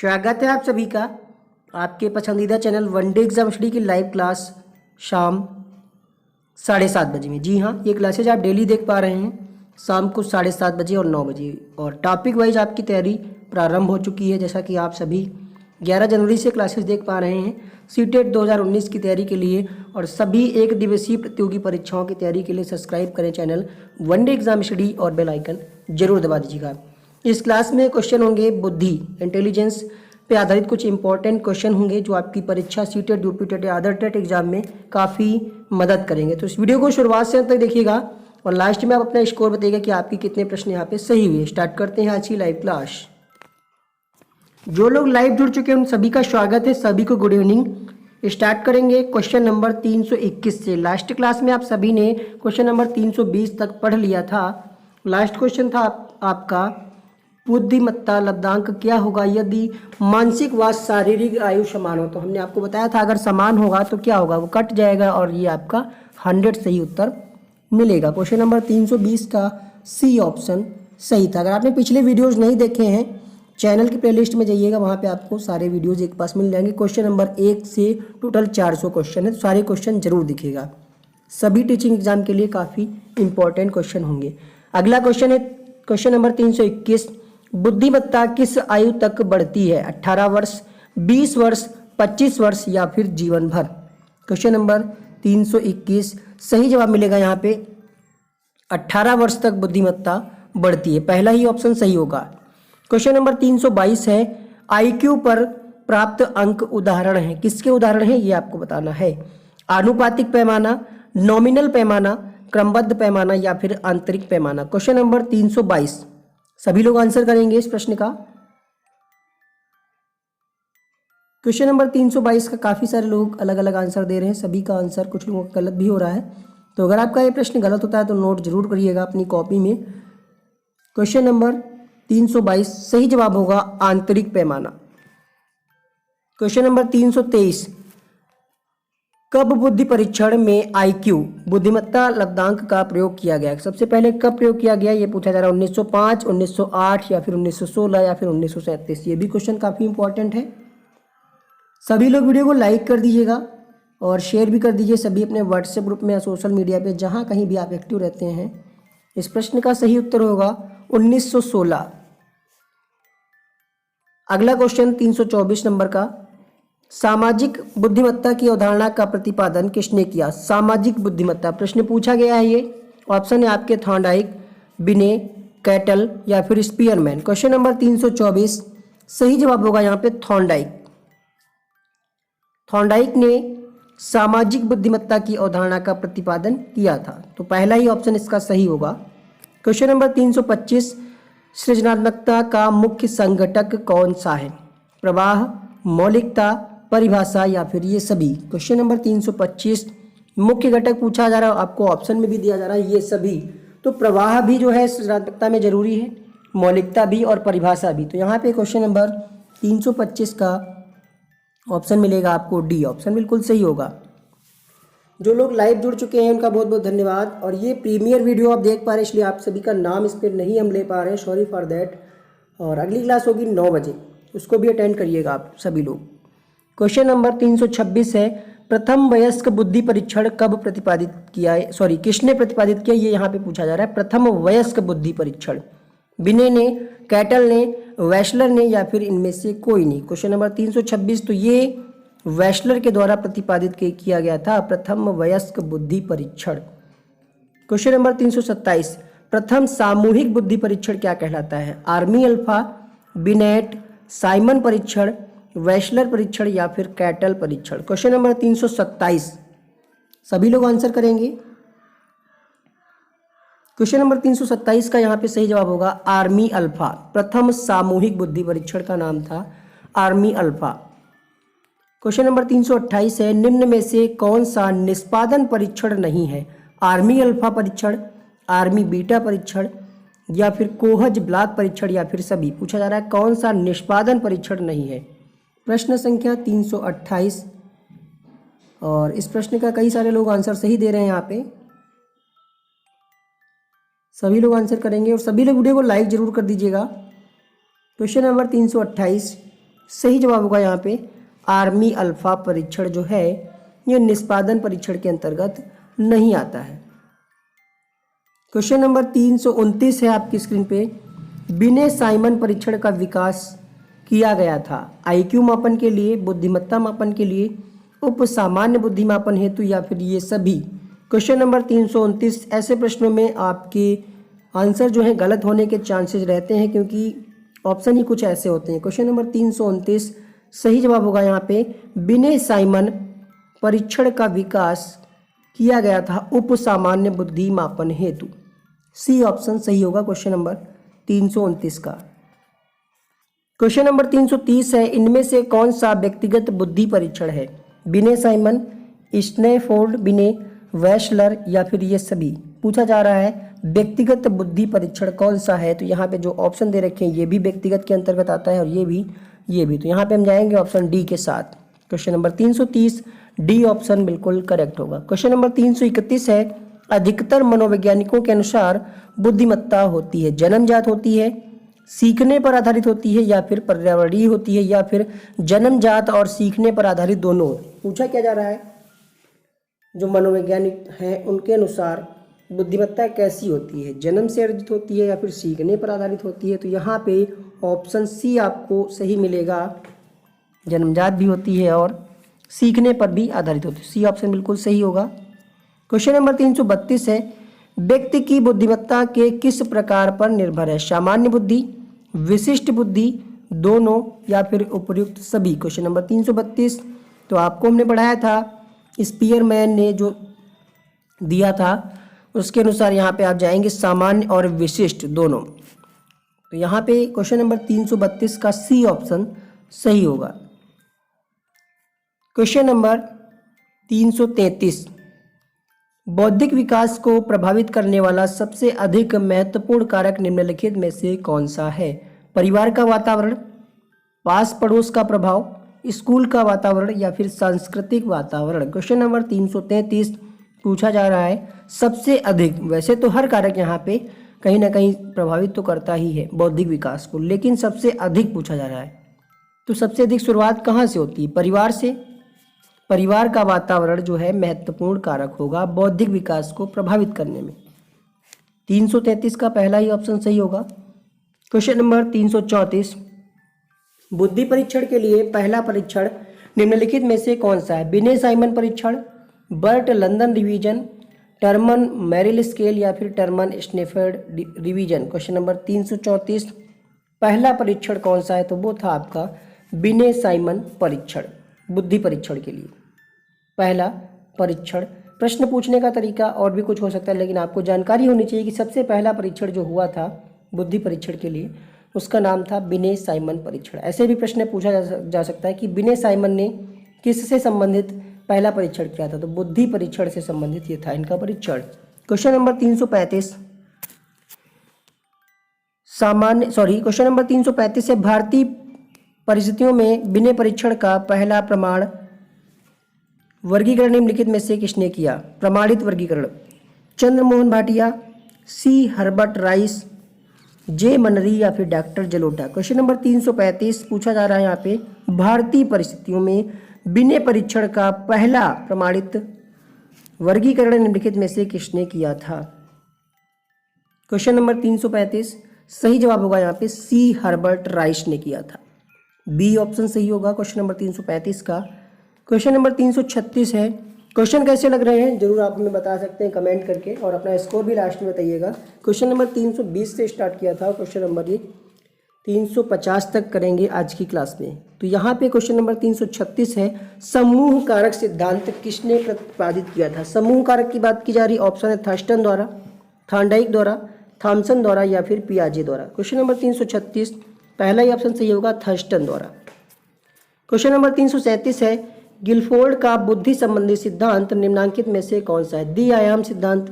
स्वागत है आप सभी का आपके पसंदीदा चैनल वनडे एग्जाम स्टडी की लाइव क्लास शाम 7:30 बजे में। जी हाँ, ये क्लासेज आप डेली देख पा रहे हैं शाम को 7:30 बजे और 9 बजे, और टॉपिक वाइज आपकी तैयारी प्रारंभ हो चुकी है। जैसा कि आप सभी 11 जनवरी से क्लासेस देख पा रहे हैं सीटेट 2019 की तैयारी के लिए और सभी एक दिवसीय प्रतियोगी परीक्षाओं की तैयारी के लिए सब्सक्राइब करें चैनल वनडे एग्जाम स्टडी और बेल आइकन जरूर दबा दीजिएगा। इस क्लास में क्वेश्चन होंगे बुद्धि इंटेलिजेंस पे आधारित कुछ इंपॉर्टेंट क्वेश्चन होंगे जो आपकी परीक्षा सीटेट यूपी टेट या अदर टेट एग्जाम में काफ़ी मदद करेंगे। तो इस वीडियो को शुरुआत से अंत तक देखिएगा और लास्ट में आप अपना स्कोर बताइएगा कि आपकी कितने प्रश्न यहाँ पे सही हुए। स्टार्ट करते हैं आज की लाइव क्लास। जो लोग लाइव जुड़ चुके हैं उन सभी का स्वागत है, सभी को गुड इवनिंग। स्टार्ट करेंगे क्वेश्चन नंबर 321 से। लास्ट क्लास में आप सभी ने क्वेश्चन नंबर 320 तक पढ़ लिया था। लास्ट क्वेश्चन था आपका बुद्धिमत्ता लब्धांक क्या होगा यदि मानसिक व शारीरिक आयु समान हो। तो हमने आपको बताया था अगर समान होगा तो क्या होगा, वो कट जाएगा और ये आपका 100 सही उत्तर मिलेगा। क्वेश्चन नंबर 320 का सी ऑप्शन सही था। अगर आपने पिछले वीडियोस नहीं देखे हैं चैनल की प्लेलिस्ट में जाइएगा, वहाँ पे आपको सारे वीडियोस एक पास मिल जाएंगे। क्वेश्चन नंबर 1 से टोटल 400 क्वेश्चन है, तो सारे क्वेश्चन जरूर दिखेगा। सभी टीचिंग एग्जाम के लिए काफ़ी इंपॉर्टेंट क्वेश्चन होंगे। अगला क्वेश्चन है क्वेश्चन नंबर 321। बुद्धिमत्ता किस आयु तक बढ़ती है, 18 वर्ष, 20 वर्ष, 25 वर्ष या फिर जीवन भर। क्वेश्चन नंबर 321 सही जवाब मिलेगा यहाँ पे 18 वर्ष तक बुद्धिमत्ता बढ़ती है, पहला ही ऑप्शन सही होगा। क्वेश्चन नंबर 322 है आईक्यू पर प्राप्त अंक उदाहरण है, किसके उदाहरण है ये आपको बताना है। आनुपातिक पैमाना, नॉमिनल पैमाना, क्रमबद्ध पैमाना या फिर आंतरिक पैमाना। क्वेश्चन नंबर 322 सभी लोग आंसर करेंगे इस प्रश्न का। क्वेश्चन नंबर 322 का काफ़ी सारे लोग अलग अलग आंसर दे रहे हैं, सभी का आंसर कुछ लोगों का गलत भी हो रहा है। तो अगर आपका ये प्रश्न गलत होता है तो नोट जरूर करिएगा अपनी कॉपी में। क्वेश्चन नंबर 322 सही जवाब होगा आंतरिक पैमाना। क्वेश्चन नंबर 323 कब बुद्धि परीक्षण में आईक्यू बुद्धिमत्ता लब्धांक का प्रयोग किया गया। सबसे पहले कब प्रयोग किया गया ये पूछा जा रहा है, 1905, 1908 या फिर 1916 या फिर 1937। ये भी क्वेश्चन काफ़ी इंपॉर्टेंट है। सभी लोग वीडियो को लाइक कर दीजिएगा और शेयर भी कर दीजिए सभी अपने व्हाट्सएप ग्रुप में या सोशल मीडिया पे जहाँ कहीं भी आप एक्टिव रहते हैं। इस प्रश्न का सही उत्तर होगा 1916। अगला क्वेश्चन 324 नंबर का सामाजिक बुद्धिमत्ता की अवधारणा का प्रतिपादन किसने किया। सामाजिक बुद्धिमत्ता प्रश्न पूछा गया है, ये ऑप्शन है आपके थॉर्नडाइक, बिने, कैटल या फिर स्पीयरमैन। क्वेश्चन नंबर 324 सही जवाब होगा यहाँ पे थॉर्नडाइक। थॉर्नडाइक ने सामाजिक बुद्धिमत्ता की अवधारणा का प्रतिपादन किया था, तो पहला ही ऑप्शन इसका सही होगा। क्वेश्चन नंबर 325 सृजनात्मकता का मुख्य संघटक कौन सा है। प्रवाह, मौलिकता, परिभाषा या फिर ये सभी। क्वेश्चन नंबर 325 मुख्य घटक पूछा जा रहा है, आपको ऑप्शन में भी दिया जा रहा है ये सभी। तो प्रवाह भी जो है सृजनात्मकता में जरूरी है, मौलिकता भी और परिभाषा भी। तो यहाँ पे क्वेश्चन नंबर 325 का ऑप्शन मिलेगा आपको डी ऑप्शन बिल्कुल सही होगा। जो लोग लाइव जुड़ चुके हैं उनका बहुत बहुत धन्यवाद। और ये प्रीमियर वीडियो आप देख पा रहे हैं इसलिए आप सभी का नाम इस पर नहीं हम ले पा रहे हैं, सॉरी फॉर दैट। और अगली क्लास होगी 9 बजे, उसको भी अटेंड करिएगा आप सभी लोग। क्वेश्चन नंबर 326 है प्रथम वयस्क बुद्धि परीक्षण कब प्रतिपादित किया है, सॉरी किसने प्रतिपादित किया ये यहाँ पे पूछा जा रहा है। प्रथम वयस्क बुद्धि परीक्षण बिने ने, कैटल ने, वैशलर ने या फिर इनमें से कोई नहीं। क्वेश्चन नंबर 326 तो ये वैशलर के द्वारा प्रतिपादित किया गया था प्रथम वयस्क बुद्धि परीक्षण। क्वेश्चन नंबर 327 प्रथम सामूहिक बुद्धि परीक्षण क्या कहलाता है। आर्मी अल्फा, बिनेट, साइमन परीक्षण, वैशलर परीक्षण या फिर कैटल परीक्षण। क्वेश्चन नंबर 327 सभी लोग आंसर करेंगे। क्वेश्चन नंबर 327 का यहाँ पे सही जवाब होगा आर्मी अल्फा। प्रथम सामूहिक बुद्धि परीक्षण का नाम था आर्मी अल्फा। क्वेश्चन नंबर 328 है निम्न में से कौन सा निष्पादन परीक्षण नहीं है। आर्मी अल्फा परीक्षण, आर्मी बीटा परीक्षण या फिर कोहज ब्लॉक परीक्षण या फिर सभी। पूछा जा रहा है कौन सा निष्पादन परीक्षण नहीं है। प्रश्न संख्या 328 और इस प्रश्न का कई सारे लोग आंसर सही दे रहे हैं यहाँ पे। सभी लोग आंसर करेंगे और सभी लोग वीडियो को लाइक जरूर कर दीजिएगा। क्वेश्चन नंबर 328 सही जवाब होगा यहाँ पे आर्मी अल्फा परीक्षण जो है ये निष्पादन परीक्षण के अंतर्गत नहीं आता है। क्वेश्चन नंबर 329 है आपकी स्क्रीन पे। बिने साइमन परीक्षण का विकास किया गया था आईक्यू मापन के लिए, बुद्धिमत्ता मापन के लिए, उप सामान्य बुद्धि मापन हेतु या फिर ये सभी। क्वेश्चन नंबर 329 ऐसे प्रश्नों में आपके आंसर जो है गलत होने के चांसेस रहते हैं क्योंकि ऑप्शन ही कुछ ऐसे होते हैं। क्वेश्चन नंबर 329 सही जवाब होगा यहाँ पे बिने साइमन परीक्षण का विकास किया गया था उप सामान्य बुद्धि मापन हेतु। सी ऑप्शन सही होगा क्वेश्चन नंबर 329 का। क्वेश्चन नंबर 330 है इनमें से कौन सा व्यक्तिगत बुद्धि परीक्षण है? बिने साइमन, स्नैफोर्ड, बिने वैशलर या फिर ये सभी। पूछा जा रहा है व्यक्तिगत बुद्धि परीक्षण कौन सा है, तो यहाँ पे जो ऑप्शन दे रखे हैं ये भी व्यक्तिगत के अंतर्गत आता है और ये भी। तो यहाँ पे हम जाएंगे ऑप्शन डी के साथ। क्वेश्चन नंबर 330 डी ऑप्शन बिल्कुल करेक्ट होगा। क्वेश्चन नंबर 331 है अधिकतर मनोवैज्ञानिकों के अनुसार बुद्धिमत्ता होती है जन्मजात होती है, सीखने पर आधारित होती है या फिर पर्यावरणीय होती है या फिर जन्मजात और सीखने पर आधारित दोनों। पूछा क्या जा रहा है जो मनोवैज्ञानिक हैं उनके अनुसार बुद्धिमत्ता कैसी होती है, जन्म से अर्जित होती है या फिर सीखने पर आधारित होती है। तो यहाँ पे ऑप्शन सी आपको सही मिलेगा, जन्मजात भी होती है और सीखने पर भी आधारित होती है। सी ऑप्शन बिल्कुल सही होगा। क्वेश्चन नंबर 332 है व्यक्ति की बुद्धिमत्ता के किस प्रकार पर निर्भर है? सामान्य बुद्धि, विशिष्ट बुद्धि, दोनों या फिर उपर्युक्त सभी। क्वेश्चन नंबर 332 तो आपको हमने पढ़ाया था स्पीयरमैन ने जो दिया था उसके अनुसार यहाँ पे आप जाएंगे सामान्य और विशिष्ट दोनों। तो यहाँ पे क्वेश्चन नंबर 332 का सी ऑप्शन सही होगा। क्वेश्चन नंबर 333 बौद्धिक विकास को प्रभावित करने वाला सबसे अधिक महत्वपूर्ण कारक निम्नलिखित में से कौन सा है? परिवार का वातावरण, पास पड़ोस का प्रभाव, स्कूल का वातावरण या फिर सांस्कृतिक वातावरण। क्वेश्चन नंबर 333 पूछा जा रहा है सबसे अधिक। वैसे तो हर कारक यहाँ पे कहीं ना कहीं प्रभावित तो करता ही है बौद्धिक विकास को, लेकिन सबसे अधिक पूछा जा रहा है। तो सबसे अधिक शुरुआत कहाँ से होती है? परिवार से। परिवार का वातावरण जो है महत्वपूर्ण कारक होगा बौद्धिक विकास को प्रभावित करने में। 333 का पहला ही ऑप्शन सही होगा। क्वेश्चन नंबर 334 बुद्धि परीक्षण के लिए पहला परीक्षण निम्नलिखित में से कौन सा है? बिने साइमन परीक्षण, Burt London revision, Terman Merrill scale या फिर Terman Stanford revision. Question number 334 पहला परीक्षण कौन सा है? तो वो था आपका बिने साइमन परीक्षण बुद्धि परीक्षण के लिए पहला परीक्षण। प्रश्न पूछने का तरीका और भी कुछ हो सकता है लेकिन आपको जानकारी होनी चाहिए कि सबसे पहला परीक्षण जो हुआ था बुद्धि परीक्षण के लिए उसका नाम था बिने साइमन परीक्षण। ऐसे भी प्रश्न पूछा जा सकता है कि बिने साइमन ने किससे संबंधित पहला परीक्षण किया था? तो बुद्धि परीक्षण से संबंधित ये था इनका परीक्षण। क्वेश्चन नंबर 335 क्वेश्चन नंबर 335 है भारतीय परिस्थितियों में बिने परीक्षण का पहला प्रमाण वर्गीकरण निम्नलिखित में से किसने किया? प्रमाणित वर्गीकरण चंद्रमोहन भाटिया, सी हर्बर्ट राइस, जे मनरी या फिर डॉक्टर जलोटा। क्वेश्चन नंबर 335 पूछा जा रहा है यहाँ पे भारतीय परिस्थितियों में बिने परीक्षण का पहला प्रमाणित वर्गीकरण निम्नलिखित में से किसने किया था? क्वेश्चन नंबर 335 सही जवाब होगा यहाँ पे सी हर्बर्ट राइस ने किया था। बी ऑप्शन सही होगा क्वेश्चन नंबर 335 का। क्वेश्चन नंबर 336 है। क्वेश्चन कैसे लग रहे हैं जरूर आप हमें बता सकते हैं कमेंट करके और अपना स्कोर भी लास्ट में बताइएगा। क्वेश्चन नंबर 320 से स्टार्ट किया था, क्वेश्चन नंबर ये 350 तक करेंगे आज की क्लास में। तो यहाँ पे क्वेश्चन नंबर 336 है समूह कारक सिद्धांत किसने प्रतिपादित किया था? समूह कारक की बात की जा रही, ऑप्शन है थर्स्टन द्वारा, थॉर्नडाइक द्वारा, थॉमसन द्वारा या फिर पियाजे द्वारा। क्वेश्चन नंबर 336 पहला ही ऑप्शन सही होगा थर्स्टन द्वारा। क्वेश्चन नंबर 337 है गिलफोर्ड का बुद्धि संबंधी सिद्धांत निम्नांकित में से कौन सा है? द्विआयाम सिद्धांत,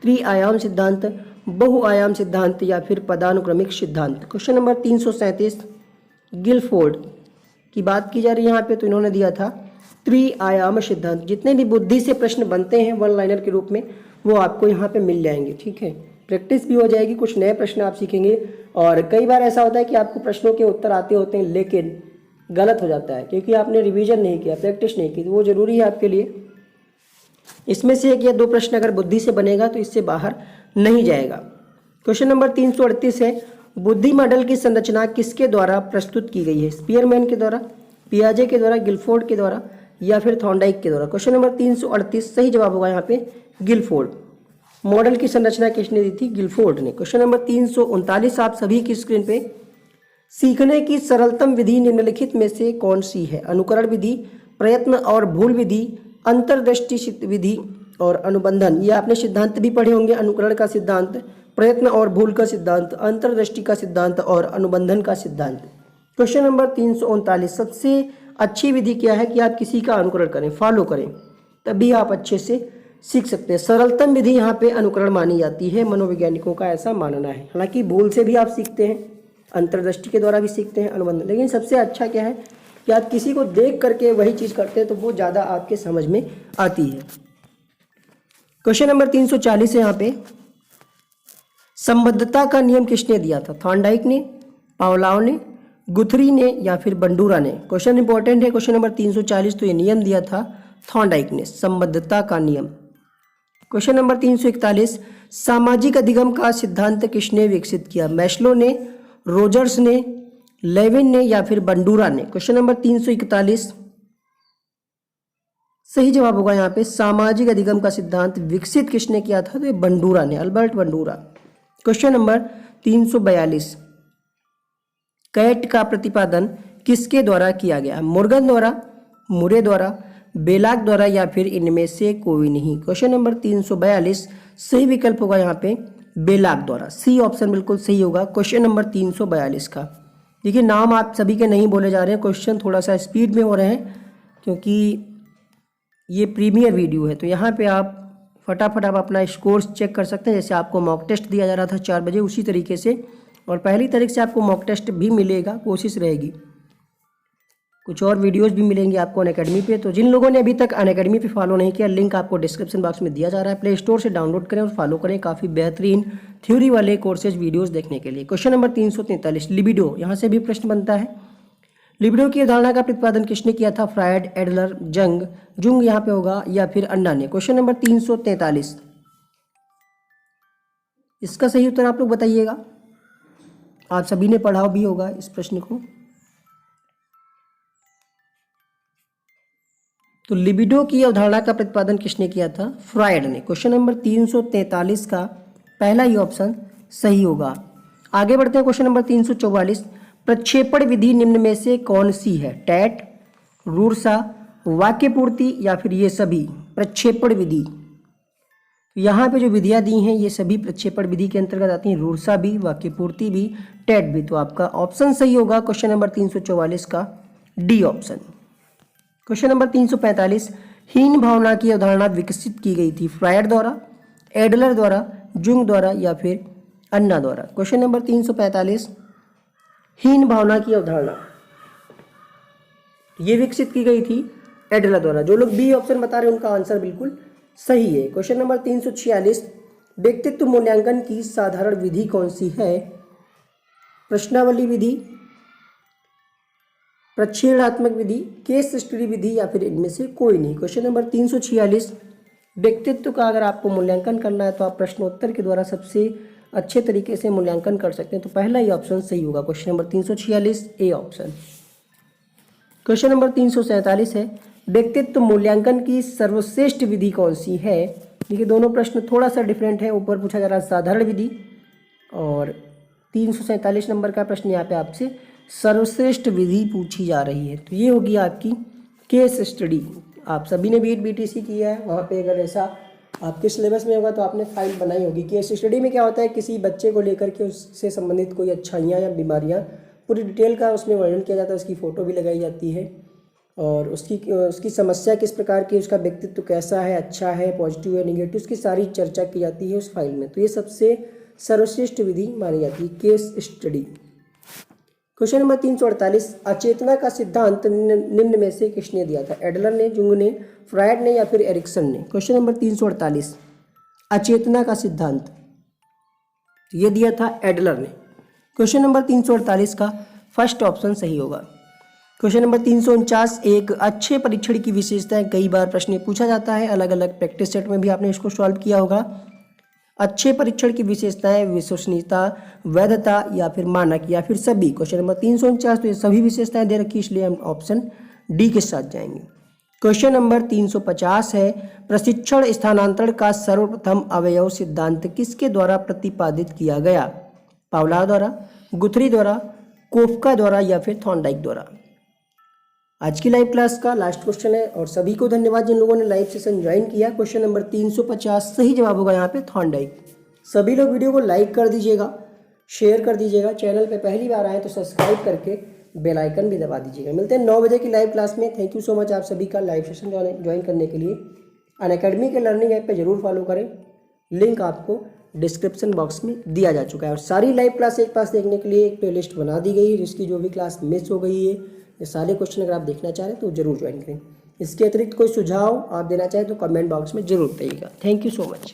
त्रिआयाम सिद्धांत, बहुआयाम सिद्धांत या फिर पदानुक्रमिक सिद्धांत। क्वेश्चन नंबर 337 गिलफोर्ड की बात की जा रही है यहाँ पे, तो इन्होंने दिया था त्रिआयाम सिद्धांत। जितने भी बुद्धि से प्रश्न बनते हैं वन लाइनर के रूप में वो आपको यहाँ पे मिल जाएंगे, ठीक है। प्रैक्टिस भी हो जाएगी, कुछ नए प्रश्न आप सीखेंगे। और कई बार ऐसा होता है कि आपको प्रश्नों के उत्तर आते होते हैं लेकिन गलत हो जाता है, क्योंकि आपने रिवीजन नहीं किया, प्रैक्टिस नहीं की, तो वो जरूरी है आपके लिए। इसमें से एक या दो प्रश्न अगर बुद्धि से बनेगा तो इससे बाहर नहीं जाएगा। क्वेश्चन नंबर 338 है, बुद्धि मॉडल की संरचना किसके द्वारा प्रस्तुत की गई है? स्पीयरमैन के द्वारा, पियाजे के द्वारा, गिलफोर्ड के द्वारा या फिर थॉर्नडाइक के द्वारा? क्वेश्चन नंबर 338 सही जवाब होगा यहाँ पे गिलफोर्ड। मॉडल की संरचना किसने दी थी? गिलफोर्ड ने। क्वेश्चन नंबर 339 आप सभी की स्क्रीन पे, सीखने की सरलतम विधि निम्नलिखित में से कौन सी है? अनुकरण विधि, प्रयत्न और भूल विधि, अंतर्दृष्टि विधि और अनुबंधन। ये आपने सिद्धांत भी पढ़े होंगे, अनुकरण का सिद्धांत, प्रयत्न और भूल का सिद्धांत, अंतर्दृष्टि का सिद्धांत और अनुबंधन का सिद्धांत। क्वेश्चन नंबर 339, सबसे अच्छी विधि क्या है कि आप किसी का अनुकरण करें, फॉलो करें, तभी आप अच्छे से सीख सकते हैं। सरलतम विधि यहाँ पे अनुकरण मानी जाती है, मनोवैज्ञानिकों का ऐसा मानना है। हालांकि भूल से भी आप सीखते हैं, अंतर्दृष्टि के द्वारा भी सीखते हैं, अनुबंधन, लेकिन सबसे अच्छा क्या है कि आप किसी को देख करके वही चीज़ करते हैं तो वो ज़्यादा आपके समझ में आती है। क्वेश्चन नंबर 340 है यहाँ पे, संबद्धता का नियम किसने दिया था? थॉर्नडाइक ने, पावलोव ने, गुथरी ने या फिर बंडूरा ने? क्वेश्चन इंपॉर्टेंट है क्वेश्चन नंबर 340, तो ये नियम दिया था थॉर्नडाइक ने, संबद्धता का नियम। क्वेश्चन नंबर 341, सामाजिक अधिगम का सिद्धांत किसने विकसित किया? मैस्लो ने, रोजर्स ने, लेविन ने या फिर बंडूरा ने? क्वेश्चन नंबर 341 सही जवाब होगा यहाँ पे, सामाजिक अधिगम का सिद्धांत विकसित किसने किया था? तो ये बंडूरा ने, Albert Bandura. Question number 342, CAT का प्रतिपादन किसके द्वारा किया गया? मोर्गन द्वारा, मुरे द्वारा, बेलाक द्वारा या फिर इनमें से कोई नहीं? क्वेश्चन नंबर 342 सही विकल्प होगा यहाँ पे बेलाक द्वारा, सी ऑप्शन बिल्कुल सही होगा क्वेश्चन नंबर 342 का। देखिए नाम आप सभी के नहीं बोले जा रहे हैं, क्वेश्चन थोड़ा सा स्पीड में हो रहे हैं क्योंकि ये प्रीमियर वीडियो है, तो यहाँ पे आप फटाफट आप अपना स्कोर्स चेक कर सकते हैं। जैसे आपको मॉक टेस्ट दिया जा रहा था 4 बजे, उसी तरीके से, और पहली तारीख से आपको मॉक टेस्ट भी मिलेगा, कोशिश रहेगी। कुछ और वीडियोस भी मिलेंगे आपको अनअकैडमी पे। तो जिन लोगों ने अभी तक अनअकैडमी पे फॉलो नहीं किया, लिंक आपको डिस्क्रिप्शन बॉक्स में दिया जा रहा है, प्ले स्टोर से डाउनलोड करें और फॉलो करें काफ़ी बेहतरीन थ्योरी वाले कोर्सेज वीडियोस देखने के लिए। क्वेश्चन नंबर 343, लिबिडो, यहाँ से भी प्रश्न बनता है। लिबिडो की अवधारणा का प्रतिपादन किसने किया था? फ्रायड, एडलर, जुंग यहाँ पे होगा या फिर अन्ना ने? क्वेश्चन नंबर 343, इसका सही उत्तर आप लोग बताइएगा, आप सभी ने पढ़ा भी होगा इस प्रश्न को। तो लिबिडो की अवधारणा का प्रतिपादन किसने किया था? फ्रायड ने। क्वेश्चन नंबर 343 का पहला ही ऑप्शन सही होगा। आगे बढ़ते हैं क्वेश्चन नंबर 344, प्रक्षेपण विधि निम्न में से कौन सी है? टैट, रूरसा, वाक्य पूर्ति या फिर ये सभी? प्रक्षेपण विधि, यहाँ पे जो विधियाँ दी हैं ये सभी प्रक्षेपण विधि के अंतर्गत आती हैं, रूरसा भी, वाक्य पूर्ति भी, टैट भी। तो आपका ऑप्शन सही होगा क्वेश्चन नंबर 344 का डी ऑप्शन। क्वेश्चन नंबर 345, हीन भावना की अवधारणा विकसित की गई थी? फ्रायड द्वारा, एडलर द्वारा, जुंग द्वारा या फिर अन्ना द्वारा? क्वेश्चन नंबर 345, हीन भावना की अवधारणा ये विकसित की गई थी एडलर द्वारा। जो लोग बी ऑप्शन बता रहे हैं उनका आंसर बिल्कुल सही है। क्वेश्चन नंबर 346, व्यक्तित्व मूल्यांकन की साधारण विधि कौन सी है? प्रश्नावली विधि, प्रक्षेपणात्मक विधि, केस स्टडी विधि या फिर इनमें से कोई नहीं? क्वेश्चन नंबर 346, व्यक्तित्व का अगर आपको मूल्यांकन करना है तो आप प्रश्नोत्तर के द्वारा सबसे अच्छे तरीके से मूल्यांकन कर सकते हैं, तो पहला ही ऑप्शन सही होगा question number 346 A option. Question number 347 है, व्यक्तित्व मूल्यांकन की सर्वश्रेष्ठ विधि कौन सी है? देखिए दोनों प्रश्न थोड़ा सा डिफरेंट है, ऊपर पूछा जा रहा है साधारण विधि और 347 नंबर का प्रश्न यहाँ पे आपसे सर्वश्रेष्ठ विधि पूछी जा रही है। तो ये होगी आपकी केस स्टडी। आप सभी ने बीट बीटीसी किया है, वहाँ पे अगर ऐसा आपके सिलेबस में होगा तो आपने फाइल बनाई होगी। केस स्टडी में क्या होता है, किसी बच्चे को लेकर के उससे संबंधित कोई अच्छाइयाँ या बीमारियाँ पूरी डिटेल का उसमें वर्णन किया जाता है, उसकी फ़ोटो भी लगाई जाती है और उसकी समस्या किस प्रकार की, उसका व्यक्तित्व कैसा है, अच्छा है, पॉजिटिव है, निगेटिव, उसकी सारी चर्चा की जाती है उस फाइल में। तो ये सबसे सर्वश्रेष्ठ विधि मानी जाती है केस स्टडी। क्वेश्चन नंबर 348, अचेतना का सिद्धांत निम्न में से किसने दिया था? एडलर ने, जुंग ने, फ्रायड ने या फिर एरिक्सन ने? क्वेश्चन नंबर 348, अचेतना का सिद्धांत ये दिया था एडलर ने। क्वेश्चन नंबर 348 का फर्स्ट ऑप्शन सही होगा। क्वेश्चन नंबर 349, एक अच्छे परीक्षण की विशेषताएं। कई बार प्रश्न पूछा जाता है, अलग अलग प्रैक्टिस सेट में भी आपने इसको सॉल्व किया होगा। अच्छे परीक्षण की विशेषताएं, विश्वसनीयता, वैधता या फिर मानक या फिर सभी। क्वेश्चन नंबर 349, तो ये सभी विशेषताएं दे रखी, इसलिए हम ऑप्शन डी के साथ जाएंगे। क्वेश्चन नंबर 350 है, प्रशिक्षण स्थानांतरण का सर्वप्रथम अवयव सिद्धांत किसके द्वारा प्रतिपादित किया गया? पावला द्वारा, गुथरी द्वारा, कोफका द्वारा या फिर थॉर्नडाइक द्वारा। आज की लाइव क्लास का लास्ट क्वेश्चन है और सभी को धन्यवाद जिन लोगों ने लाइव सेशन ज्वाइन किया। क्वेश्चन नंबर 350 सही जवाब होगा यहाँ पे थॉर्नडाइक। सभी लोग वीडियो को लाइक कर दीजिएगा, शेयर कर दीजिएगा, चैनल पे पहली बार आए तो सब्सक्राइब करके बेल आइकन भी दबा दीजिएगा। मिलते हैं 9 बजे की लाइव क्लास में। थैंक यू सो मच आप सभी का लाइव सेशन ज्वाइन करने के लिए। अनअकैडमी के लर्निंग ऐप पे जरूर फॉलो करें, लिंक आपको डिस्क्रिप्शन बॉक्स में दिया जा चुका है। और सारी लाइव क्लास एक पास देखने के लिए एक प्लेलिस्ट बना दी गई है, जिसकी जो भी क्लास मिस हो गई है, ये सारे क्वेश्चन अगर आप देखना चाह रहे हैं तो जरूर ज्वाइन करें। इसके अतिरिक्त कोई सुझाव आप देना चाहें तो कमेंट बॉक्स में जरूर बताइएगा। Thank you so much.